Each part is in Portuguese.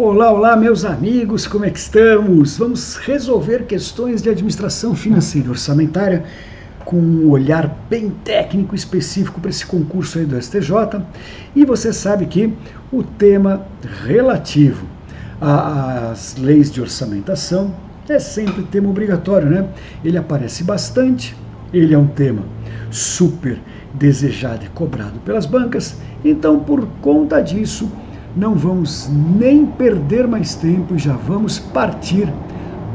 Olá, olá, meus amigos, como é que estamos? Vamos resolver questões de administração financeira e orçamentária com um olhar bem técnico específico para esse concurso aí do STJ. E você sabe que o tema relativo às leis de orçamentação é sempre tema obrigatório, né? Ele aparece bastante, ele é um tema super desejado e cobrado pelas bancas, então por conta disso não vamos nem perder mais tempo e já vamos partir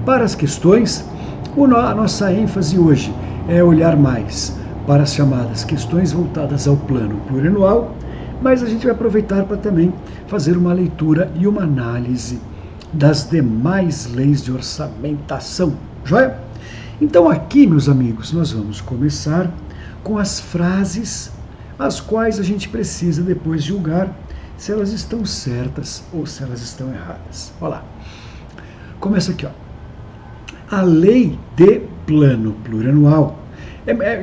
para as questões. A nossa ênfase hoje é olhar mais para as chamadas questões voltadas ao plano plurianual, mas a gente vai aproveitar para também fazer uma leitura e uma análise das demais leis de orçamentação, joia? Então aqui, meus amigos, nós vamos começar com as frases as quais a gente precisa depois julgar se elas estão certas ou se elas estão erradas. Olha lá. Começa aqui, ó. A lei de plano plurianual.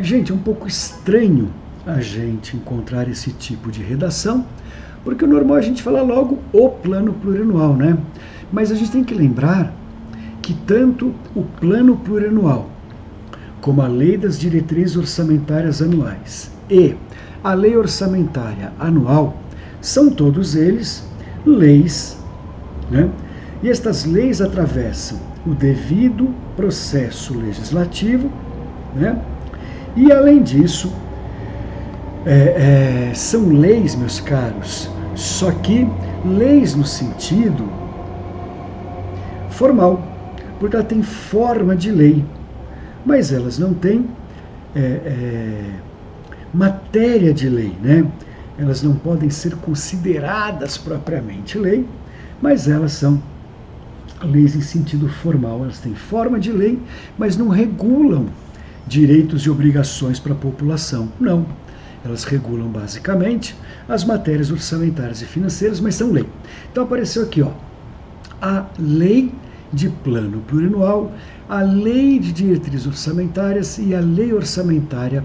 Gente, é um pouco estranho a gente encontrar esse tipo de redação, porque o normal é a gente falar logo o plano plurianual, né? Mas a gente tem que lembrar que tanto o plano plurianual como a lei das diretrizes orçamentárias anuais e a lei orçamentária anual são todos eles leis, né? E estas leis atravessam o devido processo legislativo, né? E além disso, são leis, meus caros, só que leis no sentido formal, porque ela tem forma de lei, mas elas não têm matéria de lei, né? Elas não podem ser consideradas propriamente lei, mas elas são leis em sentido formal. Elas têm forma de lei, mas não regulam direitos e obrigações para a população. Não. Elas regulam basicamente as matérias orçamentárias e financeiras, mas são lei. Então apareceu aqui, ó, a lei de plano plurianual, a lei de diretrizes orçamentárias e a lei orçamentária,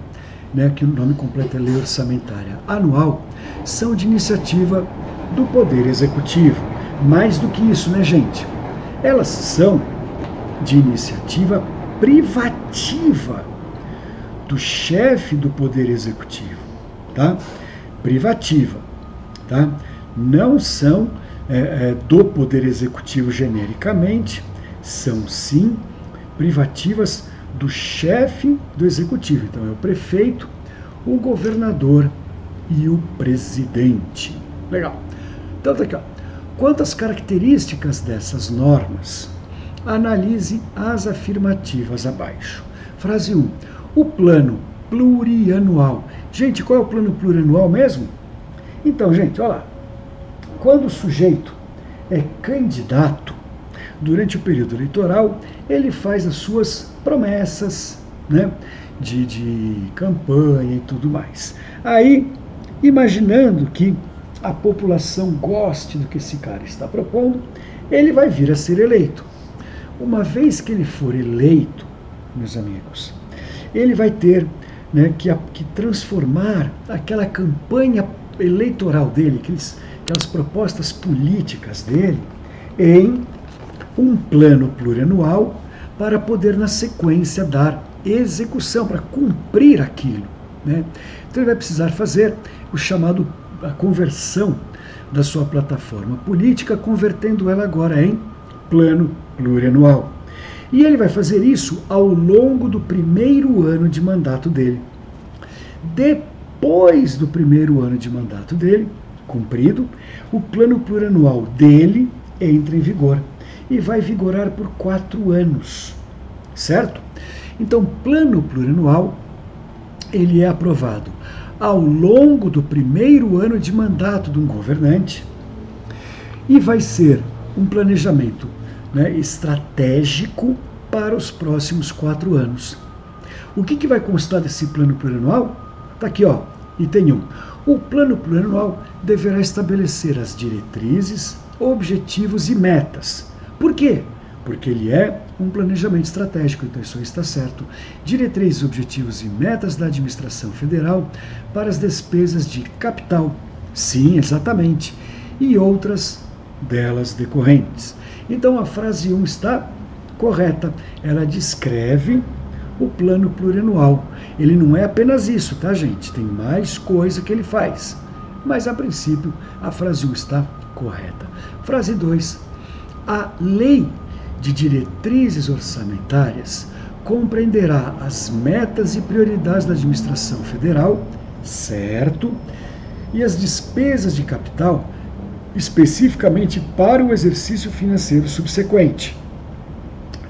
né, que o nome completo é Lei Orçamentária Anual, são de iniciativa do Poder Executivo. Mais do que isso, né, gente? Elas são de iniciativa privativa do chefe do Poder Executivo, tá? Privativa, tá? Não são do Poder Executivo genericamente, são sim privativas do chefe do executivo. Então é o prefeito, o governador e o presidente. Legal. Então tá aqui, ó. Quanto às características dessas normas, analise as afirmativas abaixo. Frase 1. O plano plurianual. Gente, qual é o plano plurianual mesmo? Então, gente, olha lá. Quando o sujeito é candidato, durante o período eleitoral, ele faz as suas promessas, né, de campanha e tudo mais. Aí, imaginando que a população goste do que esse cara está propondo, ele vai vir a ser eleito. Uma vez que ele for eleito, meus amigos, ele vai ter, né, que transformar aquela campanha eleitoral dele, aquelas propostas políticas dele, em um plano plurianual para poder, na sequência, dar execução, para cumprir aquilo, né? Então ele vai precisar fazer a conversão da sua plataforma política, convertendo ela agora em plano plurianual. E ele vai fazer isso ao longo do primeiro ano de mandato dele. Depois do primeiro ano de mandato dele, cumprido, o plano plurianual dele entra em vigor e vai vigorar por 4 anos, certo? Então, plano plurianual, ele é aprovado ao longo do primeiro ano de mandato de um governante e vai ser um planejamento, né, estratégico para os próximos 4 anos. O que vai constar desse plano plurianual? Está aqui, ó, item 1. O plano plurianual deverá estabelecer as diretrizes, objetivos e metas. Por quê? Porque ele é um planejamento estratégico, então isso aí está certo. Diretrizes, objetivos e metas da administração federal para as despesas de capital. Sim, exatamente. E outras delas decorrentes. Então a frase 1 está correta. Ela descreve o plano plurianual. Ele não é apenas isso, tá, gente? Tem mais coisa que ele faz. Mas, a princípio, a frase 1 está correta. Frase 2. A lei de diretrizes orçamentárias compreenderá as metas e prioridades da administração federal, certo? E as despesas de capital, especificamente para o exercício financeiro subsequente.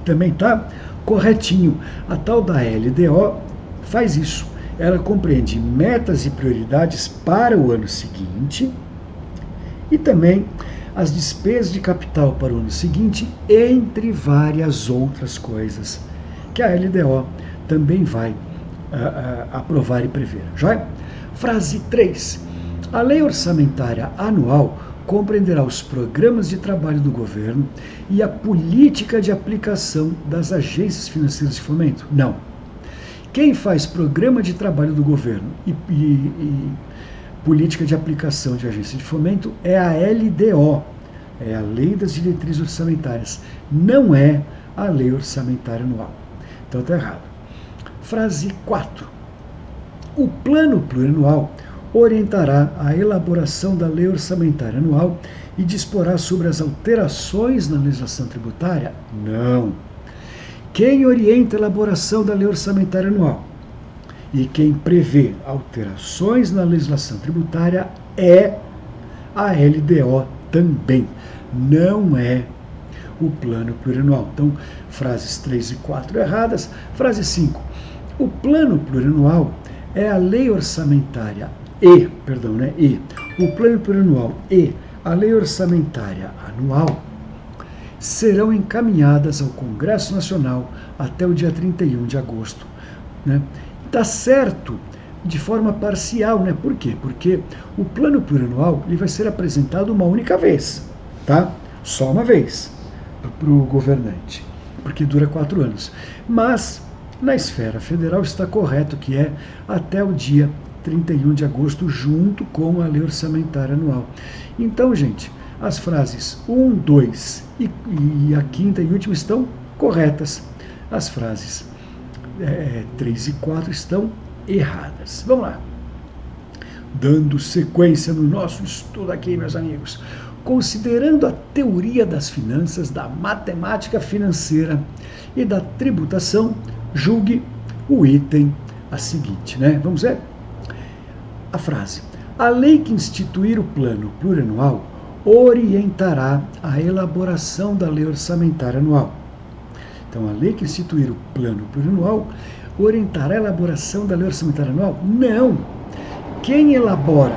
Também está corretinho. A tal da LDO faz isso. Ela compreende metas e prioridades para o ano seguinte e também as despesas de capital para o ano seguinte, entre várias outras coisas que a LDO também vai aprovar e prever. Já? Frase 3. A lei orçamentária anual compreenderá os programas de trabalho do governo e a política de aplicação das agências financeiras de fomento? Não. Quem faz programa de trabalho do governo e política de aplicação de agência de fomento é a LDO, é a Lei das Diretrizes Orçamentárias, não é a Lei Orçamentária Anual. Então está errado. Frase 4. O plano plurianual orientará a elaboração da Lei Orçamentária Anual e disporá sobre as alterações na legislação tributária? Não. Quem orienta a elaboração da Lei Orçamentária Anual e quem prevê alterações na legislação tributária é a LDO também, não é o plano plurianual. Então, frases 3 e 4 erradas. Frase 5. O plano plurianual é a lei orçamentária o plano plurianual e a lei orçamentária anual serão encaminhadas ao Congresso Nacional até o dia 31 de agosto. Né? Está certo de forma parcial, né? Por quê? Porque o plano plurianual ele vai ser apresentado uma única vez, tá? Só uma vez para o governante, porque dura 4 anos. Mas na esfera federal está correto que é até o dia 31 de agosto, junto com a lei orçamentária anual. Então, gente, as frases 1, 2 e a quinta e última estão corretas. As frases 3 e 4 estão erradas. Vamos lá. Dando sequência no nosso estudo aqui, meus amigos. Considerando a teoria das finanças, da matemática financeira e da tributação, julgue o item a seguinte, né? Vamos ver? A frase. A lei que instituir o plano plurianual orientará a elaboração da lei orçamentária anual. Então, a lei que instituir o plano plurianual orientará a elaboração da lei orçamentária anual? Não! Quem elabora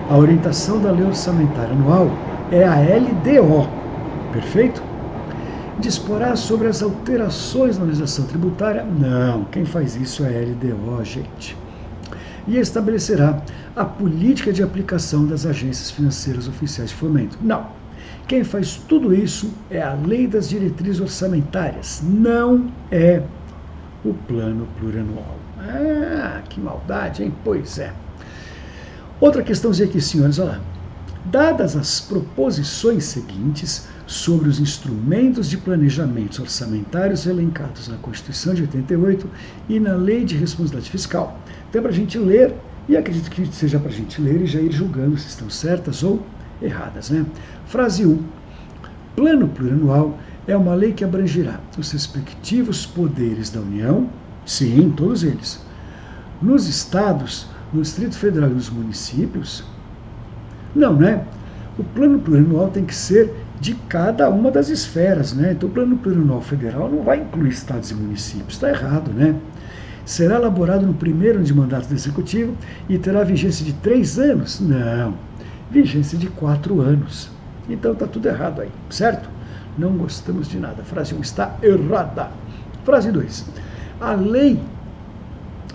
a orientação da lei orçamentária anual é a LDO, perfeito? Disporá sobre as alterações na legislação tributária? Não, quem faz isso é a LDO, gente. E estabelecerá a política de aplicação das agências financeiras oficiais de fomento? Não. Quem faz tudo isso é a Lei das Diretrizes Orçamentárias, não é o plano plurianual. Ah, que maldade, hein? Pois é. Outra questãozinha aqui, senhores, olha lá. Dadas as proposições seguintes sobre os instrumentos de planejamentos orçamentários elencados na Constituição de 88 e na Lei de Responsabilidade Fiscal. Então é para a gente ler, e acredito que seja para a gente ler e já ir julgando se estão certas ou erradas, né? Frase 1. Plano plurianual é uma lei que abrangerá os respectivos poderes da União, sim, todos eles, nos estados, no Distrito Federal e nos municípios. Não, né? O plano plurianual tem que ser de cada uma das esferas, né? Então o plano plurianual federal não vai incluir estados e municípios, está errado, né? Será elaborado no primeiro ano de mandato do Executivo e terá vigência de 3 anos? Não, vigência de 4 anos. Então está tudo errado aí, certo? Não gostamos de nada. Frase 1 está errada. Frase 2. A Lei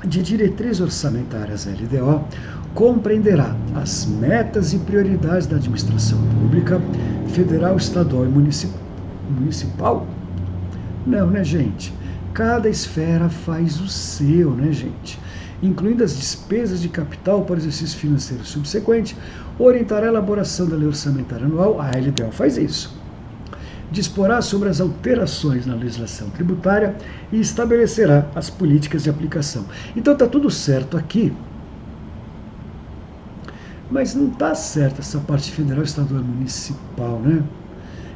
de Diretrizes Orçamentárias, LDO, compreenderá as metas e prioridades da administração pública, federal, estadual e municipal? Não, né, gente? Cada esfera faz o seu, né, gente? incluindo as despesas de capital para o exercício financeiro subsequente, orientará a elaboração da lei orçamentária anual, a LDO faz isso. Disporá sobre as alterações na legislação tributária e estabelecerá as políticas de aplicação. Então está tudo certo aqui, mas não está certo essa parte federal, estadual e municipal, né?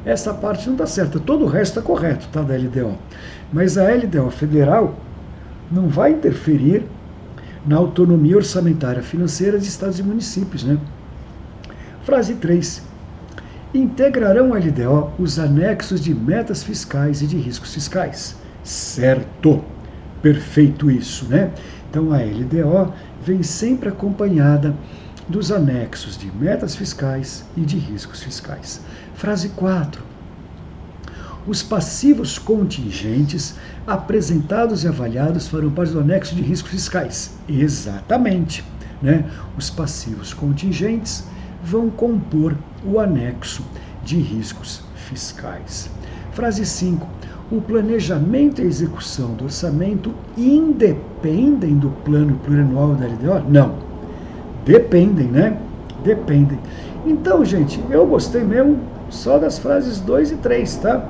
Essa parte não está certa, todo o resto está correto, tá, da LDO. Mas a LDO federal não vai interferir na autonomia orçamentária financeira de estados e municípios, né? Frase 3. Integrarão a LDO os anexos de metas fiscais e de riscos fiscais. Certo. Perfeito isso, né? Então a LDO vem sempre acompanhada dos anexos de metas fiscais e de riscos fiscais. Frase 4. Os passivos contingentes apresentados e avaliados farão parte do anexo de riscos fiscais. Exatamente, né? Os passivos contingentes vão compor o anexo de riscos fiscais. Frase 5. O planejamento e a execução do orçamento independem do plano plurianual da LDO? Não. Dependem, né? Dependem. Então, gente, eu gostei mesmo só das frases 2 e 3, tá?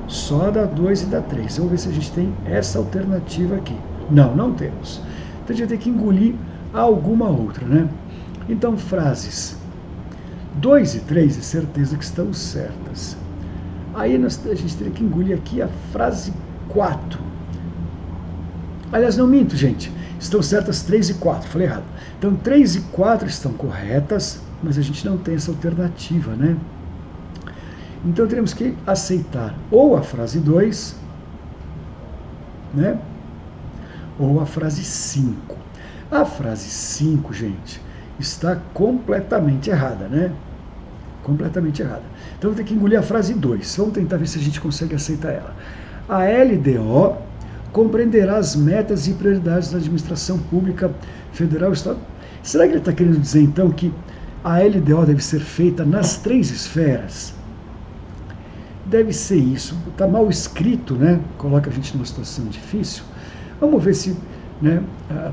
Só da 2 e da 3. Vamos ver se a gente tem essa alternativa aqui. Não, não temos. Então a gente vai ter que engolir alguma outra, né? Então, frases 2 e 3 é certeza que estão certas. Aí a gente teria que engolir aqui a frase 4. Aliás, não minto, gente. Estão certas 3 e 4, falei errado. Então 3 e 4 estão corretas, mas a gente não tem essa alternativa, né? Então teremos que aceitar ou a frase 2, né? Ou a frase 5. A frase 5, gente, está completamente errada, né? Completamente errada. Então vou ter que engolir a frase 2. Vamos tentar ver se a gente consegue aceitar ela. A LDO compreenderá as metas e prioridades da administração pública federal e estadual. Será que ele está querendo dizer, então, que a LDO deve ser feita nas 3 esferas? Deve ser isso. Está mal escrito, né? Coloca a gente numa situação difícil. Vamos ver se, né?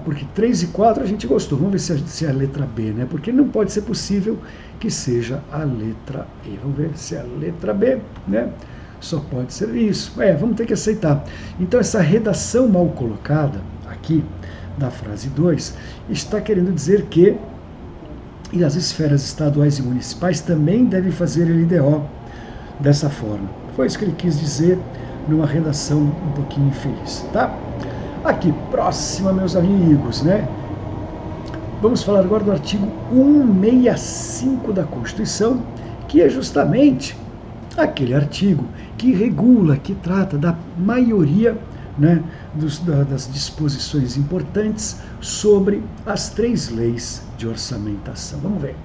Porque 3 e 4 a gente gostou. Vamos ver se é a letra B, né? Porque não pode ser possível que seja a letra E. Vamos ver se é a letra B, né? Só pode ser isso. Vamos ter que aceitar. Então, essa redação mal colocada aqui, da frase 2, está querendo dizer que as esferas estaduais e municipais também devem fazer LDO dessa forma. Foi isso que ele quis dizer numa redação um pouquinho infeliz, tá? Aqui, próxima, meus amigos, né? Vamos falar agora do artigo 165 da Constituição, que é justamente aquele artigo que regula, que trata da maioria, né, das disposições importantes sobre as 3 leis de orçamentação. Vamos ver.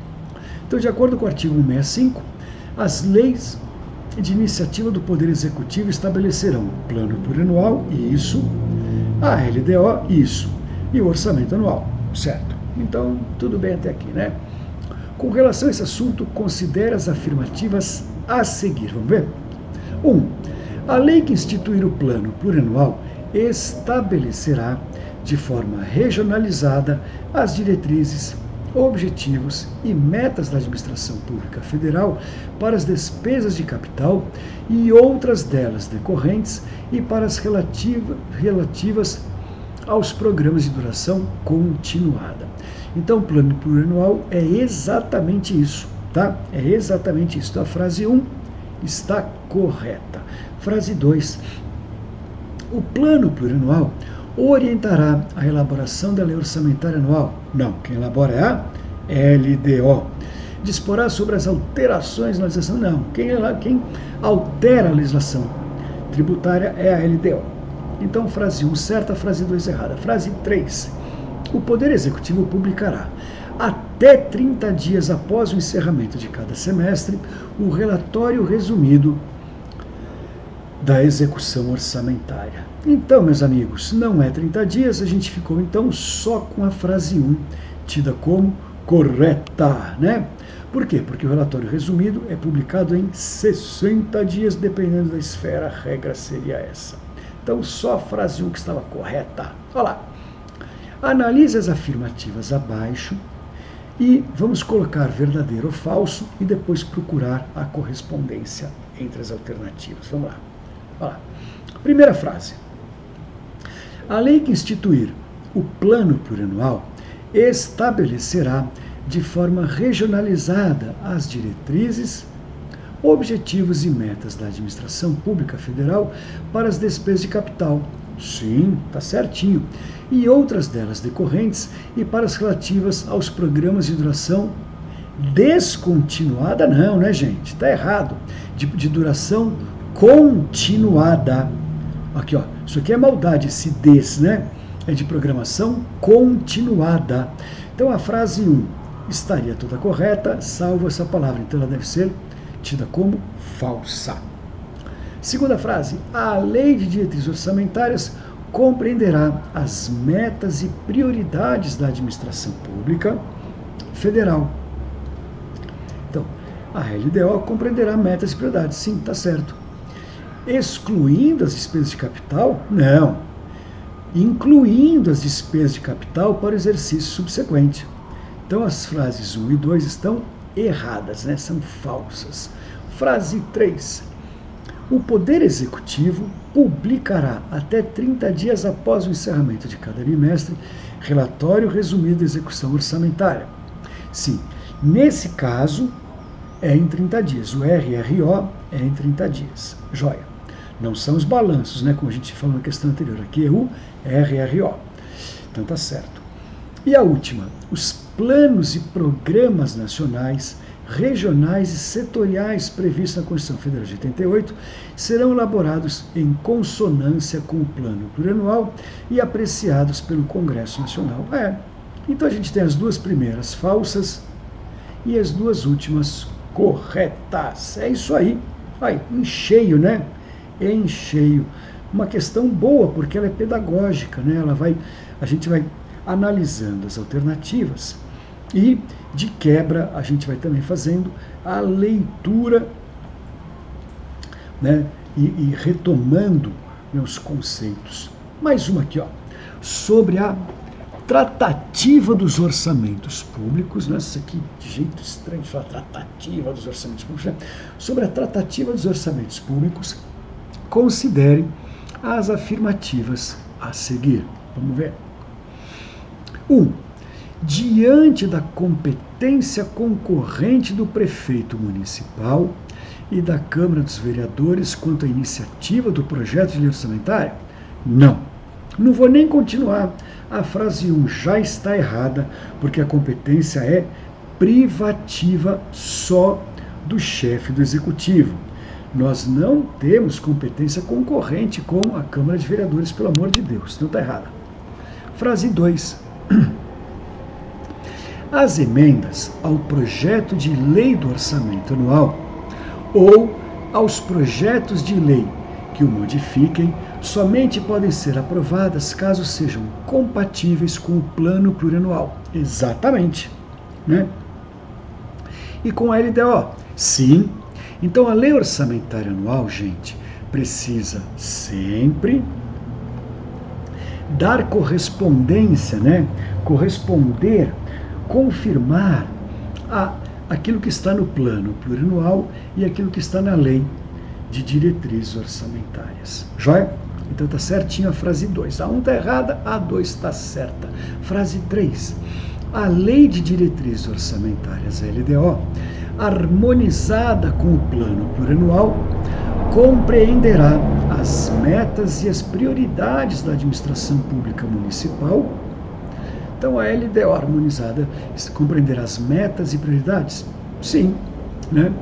Então, de acordo com o artigo 165, as leis de iniciativa do Poder Executivo estabelecerão o plano plurianual, isso, a LDO, isso, e o orçamento anual, certo? Então, tudo bem até aqui, né? Com relação a esse assunto, considere as afirmativas a seguir. Vamos ver? 1. A lei que instituir o plano plurianual estabelecerá de forma regionalizada as diretrizes, objetivos e metas da administração pública federal para as despesas de capital e outras delas decorrentes e para as relativas aos programas de duração continuada. Então, o plano plurianual é exatamente isso, tá? É exatamente isso. Então, a frase 1 está correta. Frase 2. O plano plurianual orientará a elaboração da lei orçamentária anual. Não, quem elabora é a LDO. Disporá sobre as alterações na legislação. Não, quem altera a legislação tributária é a LDO. Então, frase 1 certa, frase 2 errada. Frase 3. O Poder Executivo publicará, até 30 dias após o encerramento de cada semestre, o relatório resumido da execução orçamentária. Então, meus amigos, não é 30 dias, a gente ficou então só com a frase 1, tida como correta, né? Por quê? Porque o relatório resumido é publicado em 60 dias, dependendo da esfera, a regra seria essa. Então, só a frase 1 que estava correta. Olha lá. Analise as afirmativas abaixo e vamos colocar verdadeiro ou falso e depois procurar a correspondência entre as alternativas. Vamos lá. Olha lá. Primeira frase. A lei que instituir o plano plurianual estabelecerá de forma regionalizada as diretrizes, objetivos e metas da administração pública federal para as despesas de capital. Sim, tá certinho. E outras delas decorrentes e para as relativas aos programas de duração descontinuada, não, né, gente? Tá errado. De duração continuada. Aqui, ó. Isso aqui é maldade, esse des, né? É de programação continuada. Então a frase 1 estaria toda correta, salvo essa palavra. Então ela deve ser tida como falsa. Segunda frase. A lei de diretrizes orçamentárias compreenderá as metas e prioridades da administração pública federal. Então, a LDO compreenderá metas e prioridades. Sim, está certo. Excluindo as despesas de capital? Não. Incluindo as despesas de capital para o exercício subsequente. Então, as frases 1 e 2 estão erradas, né? São falsas. Frase 3. O Poder Executivo publicará até 30 dias após o encerramento de cada bimestre relatório resumido da execução orçamentária. Sim, nesse caso é em 30 dias. O RRO é em 30 dias. Joia. Não são os balanços, né? Como a gente falou na questão anterior. Aqui é o RRO. Então tá certo. E a última. Os planos e programas nacionais, regionais e setoriais previstos na Constituição Federal de 88 serão elaborados em consonância com o plano plurianual e apreciados pelo Congresso Nacional. Então a gente tem as duas primeiras falsas e as duas últimas corretas. É isso aí. Aí, em cheio, né? Em cheio. Uma questão boa, porque ela é pedagógica, né? A gente vai analisando as alternativas e, de quebra, a gente vai também fazendo a leitura, né? E retomando, né, os conceitos. Mais uma aqui, ó, sobre a tratativa dos orçamentos públicos, né? Isso aqui, de jeito estranho de falar, tratativa dos orçamentos públicos, né? Sobre a tratativa dos orçamentos públicos, considere as afirmativas a seguir. Vamos ver. 1. Diante da competência concorrente do prefeito municipal e da Câmara dos Vereadores quanto à iniciativa do projeto de lei orçamentária? Não. Não vou nem continuar. A frase 1 já está errada, porque a competência é privativa só do chefe do Executivo. Nós não temos competência concorrente com a Câmara de Vereadores, pelo amor de Deus. Não está errada. Frase 2. As emendas ao projeto de lei do orçamento anual ou aos projetos de lei que o modifiquem somente podem ser aprovadas caso sejam compatíveis com o plano plurianual. Exatamente, né? E com a LDO? Sim. Então a lei orçamentária anual, gente, precisa sempre dar correspondência, né? Corresponder, confirmar aquilo que está no plano plurianual e aquilo que está na lei de diretrizes orçamentárias. Joia? Então está certinho a frase 2. A 1 está errada, a 2 está certa. Frase 3. A lei de diretrizes orçamentárias, LDO, harmonizada com o plano plurianual, compreenderá as metas e as prioridades da administração pública municipal. Então, a LDO harmonizada compreenderá as metas e prioridades? Sim, né?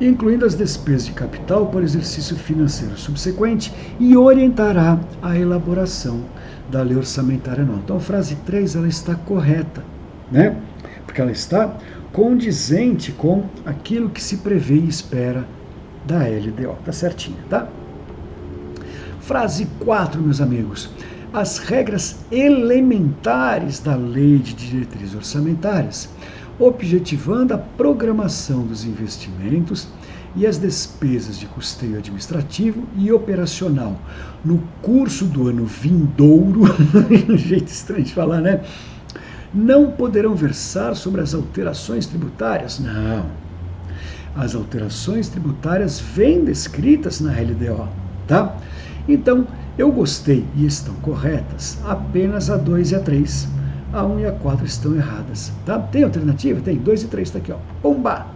Incluindo as despesas de capital para o exercício financeiro subsequente e orientará a elaboração da lei orçamentária anual. Então, a frase 3 ela está correta, né? Porque ela está condizente com aquilo que se prevê e espera da LDO. Tá certinho, tá? Frase 4, meus amigos. As regras elementares da Lei de Diretrizes Orçamentárias, objetivando a programação dos investimentos e as despesas de custeio administrativo e operacional no curso do ano vindouro, um jeito estranho de falar, né? Não poderão versar sobre as alterações tributárias. Não. As alterações tributárias vêm descritas na LDO, tá? Então, eu gostei e estão corretas apenas a 2 e a 3. A 1 e a 4 estão erradas, tá? Tem alternativa? Tem. 2 e 3 está aqui, ó. Pomba!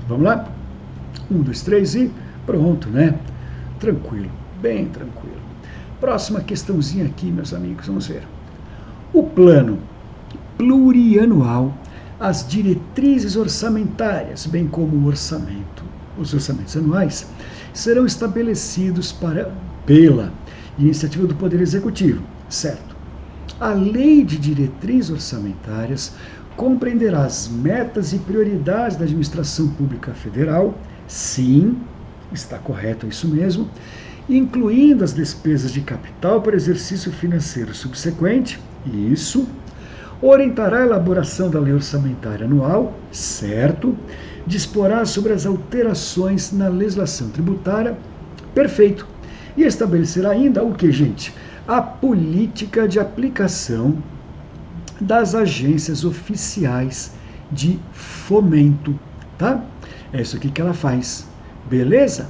Vamos lá? 1, 2, 3 e pronto, né? Tranquilo, bem tranquilo. Próxima questãozinha aqui, meus amigos, vamos ver. O plano plurianual, as diretrizes orçamentárias, bem como o orçamento, os orçamentos anuais, serão estabelecidos pela iniciativa do Poder Executivo, certo? A Lei de Diretrizes Orçamentárias compreenderá as metas e prioridades da administração pública federal, sim, está correto, é isso mesmo, incluindo as despesas de capital para exercício financeiro subsequente, isso, orientará a elaboração da lei orçamentária anual, certo, disporá sobre as alterações na legislação tributária, perfeito, e estabelecerá ainda o que, gente? A política de aplicação das agências oficiais de fomento, tá? É isso aqui que ela faz, beleza?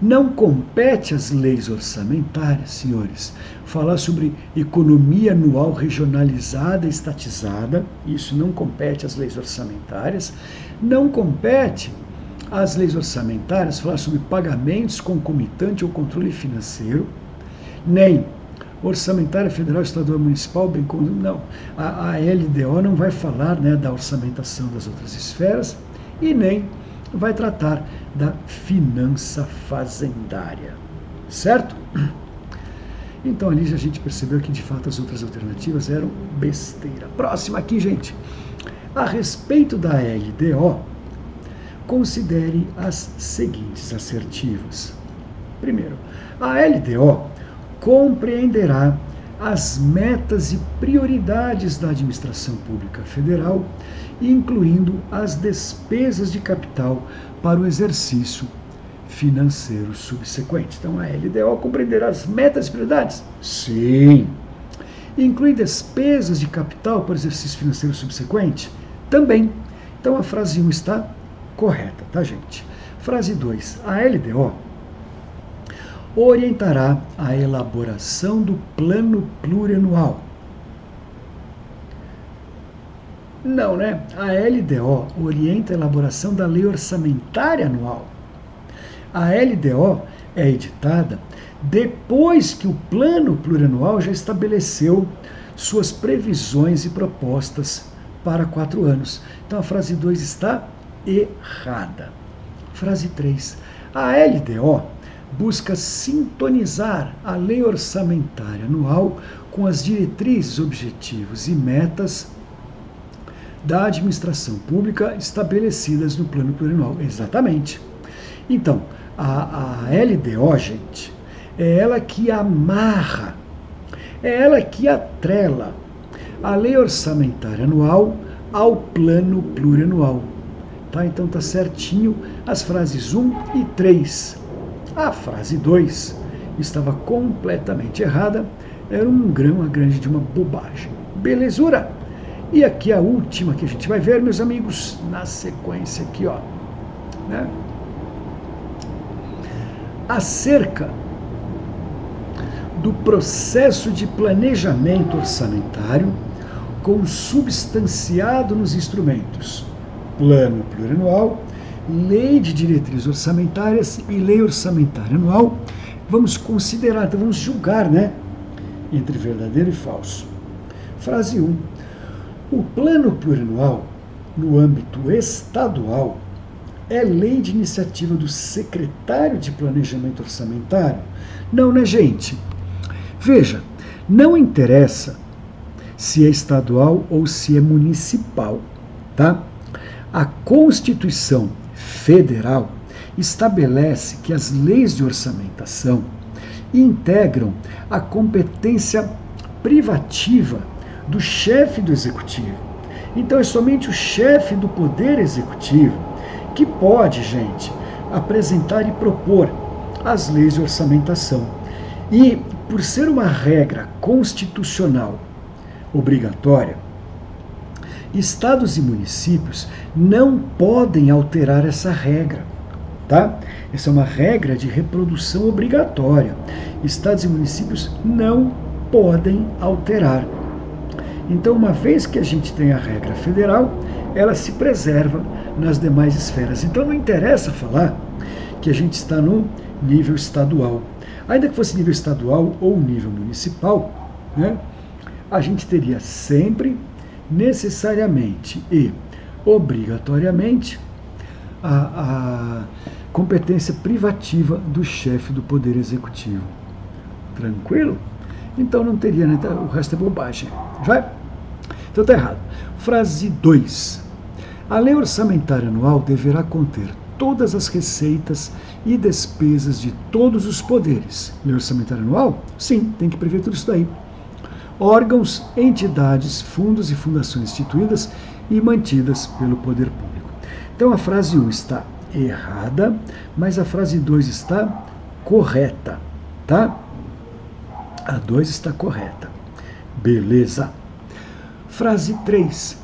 Não compete às leis orçamentárias, senhores, falar sobre economia anual regionalizada, estatizada, isso não compete às leis orçamentárias, não compete às leis orçamentárias falar sobre pagamentos concomitante ou controle financeiro, nem orçamentária federal, estadual, municipal, bem como não. A LDO não vai falar, né, da orçamentação das outras esferas e nem vai tratar da finança fazendária, certo? Então ali a gente percebeu que de fato as outras alternativas eram besteira. Próxima aqui, gente. A respeito da LDO, considere as seguintes assertivas. Primeiro, a LDO compreenderá as metas e prioridades da administração pública federal, incluindo as despesas de capital para o exercício financeiro subsequente. Então, a LDO compreenderá as metas e prioridades? Sim. Inclui despesas de capital para o exercício financeiro subsequente? Também. Então, a frase 1 está correta, tá, gente? Frase 2. A LDO orientará a elaboração do plano plurianual. Não, né? A LDO orienta a elaboração da lei orçamentária anual. A LDO é editada depois que o plano plurianual já estabeleceu suas previsões e propostas para 4 anos. Então a frase 2 está errada. Frase 3. A LDO busca sintonizar a lei orçamentária anual com as diretrizes, objetivos e metas da administração pública estabelecidas no plano plurianual. Exatamente. Então, a LDO, gente, é ela que amarra, é ela que atrela a lei orçamentária anual ao plano plurianual. Tá? Então tá certinho as frases 1 e 3. A frase 2 estava completamente errada, era uma grande de uma bobagem. Belezura? E aqui a última que a gente vai ver, meus amigos, na sequência aqui, ó, né? Acerca do processo de planejamento orçamentário consubstanciado nos instrumentos Plano Plurianual, Lei de Diretrizes Orçamentárias e Lei Orçamentária Anual, vamos considerar, então vamos julgar, né, entre verdadeiro e falso. Frase 1. O Plano Plurianual, no âmbito estadual, é lei de iniciativa do secretário de Planejamento Orçamentário? Não, né, gente? Veja, não interessa se é estadual ou se é municipal, tá? A Constituição Federal estabelece que as leis de orçamentação integram a competência privativa do chefe do executivo. Então é somente o chefe do poder executivo que pode, gente, apresentar e propor as leis de orçamentação. E, por ser uma regra constitucional obrigatória, estados e municípios não podem alterar essa regra, tá? Essa é uma regra de reprodução obrigatória. Estados e municípios não podem alterar. Então, uma vez que a gente tem a regra federal, ela se preserva nas demais esferas. Então, não interessa falar que a gente está no nível estadual. Ainda que fosse nível estadual ou nível municipal, né, a gente teria sempre, necessariamente e obrigatoriamente, a competência privativa do chefe do Poder Executivo. Tranquilo? Então não teria, né? O resto é bobagem. Vai? Então está errado. Frase 2. A lei orçamentária anual deverá conter todas as receitas e despesas de todos os poderes. Lei orçamentária anual? Sim, tem que prever tudo isso daí. Órgãos, entidades, fundos e fundações instituídas e mantidas pelo poder público. Então a frase 1 está errada, mas a frase 2 está correta, tá? A 2 está correta. Beleza. Frase 3.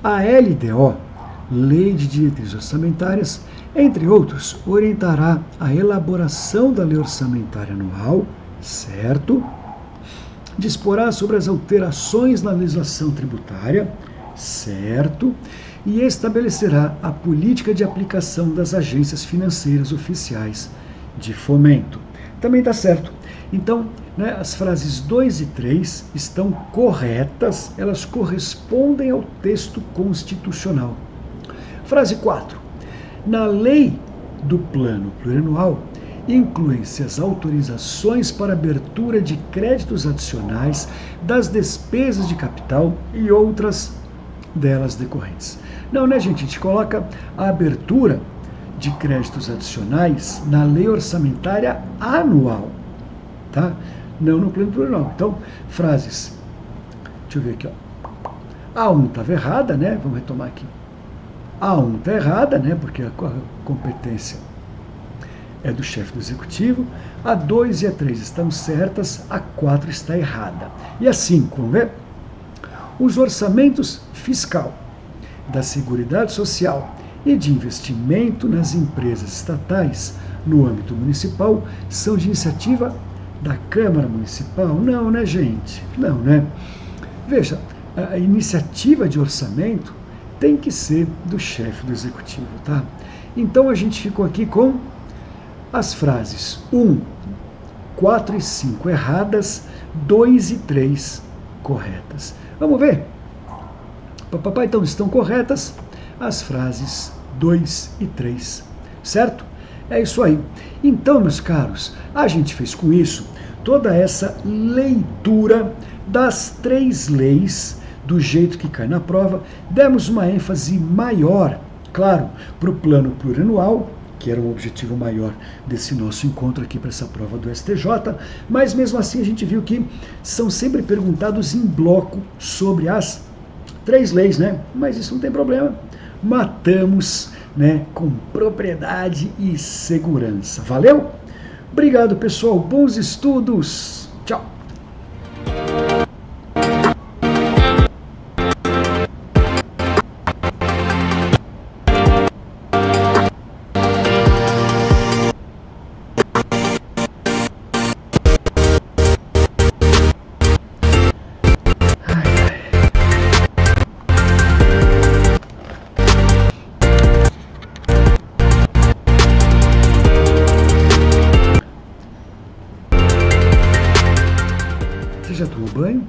A LDO, Lei de Diretrizes Orçamentárias, entre outros, orientará a elaboração da lei orçamentária anual, certo? Disporá sobre as alterações na legislação tributária, certo? E estabelecerá a política de aplicação das agências financeiras oficiais de fomento. Também está certo. Então, né, as frases 2 e 3 estão corretas, elas correspondem ao texto constitucional. Frase 4. Na lei do plano plurianual, incluem-se as autorizações para abertura de créditos adicionais das despesas de capital e outras delas decorrentes. Não, né, gente? A gente coloca a abertura de créditos adicionais na lei orçamentária anual, tá? Não no plano plurianual. Então, frases. Deixa eu ver aqui, ó. A 1 estava errada, né? Vamos retomar aqui. A 1 está errada, né? Porque a competência é do chefe do executivo. A 2 e a 3 estão certas, a 4 está errada. E a 5, vamos ver? Os orçamentos fiscal, da Seguridade Social e de investimento nas empresas estatais no âmbito municipal são de iniciativa da Câmara Municipal? Não, né, gente? Não, né? Veja, a iniciativa de orçamento tem que ser do chefe do executivo, tá? Então a gente ficou aqui com as frases 1, 4 e 5 erradas, 2 e 3 corretas. Vamos ver? Papai, então estão corretas as frases 2 e 3, certo? É isso aí. Então, meus caros, a gente fez com isso toda essa leitura das 3 leis do jeito que cai na prova. Demos uma ênfase maior, claro, para o plano plurianual, que era um objetivo maior desse nosso encontro aqui para essa prova do STJ, mas mesmo assim a gente viu que são sempre perguntados em bloco sobre as 3 leis, né? Mas isso não tem problema. Matamos, né, com propriedade e segurança. Valeu? Obrigado, pessoal. Bons estudos. Tchau. Você já tomou banho?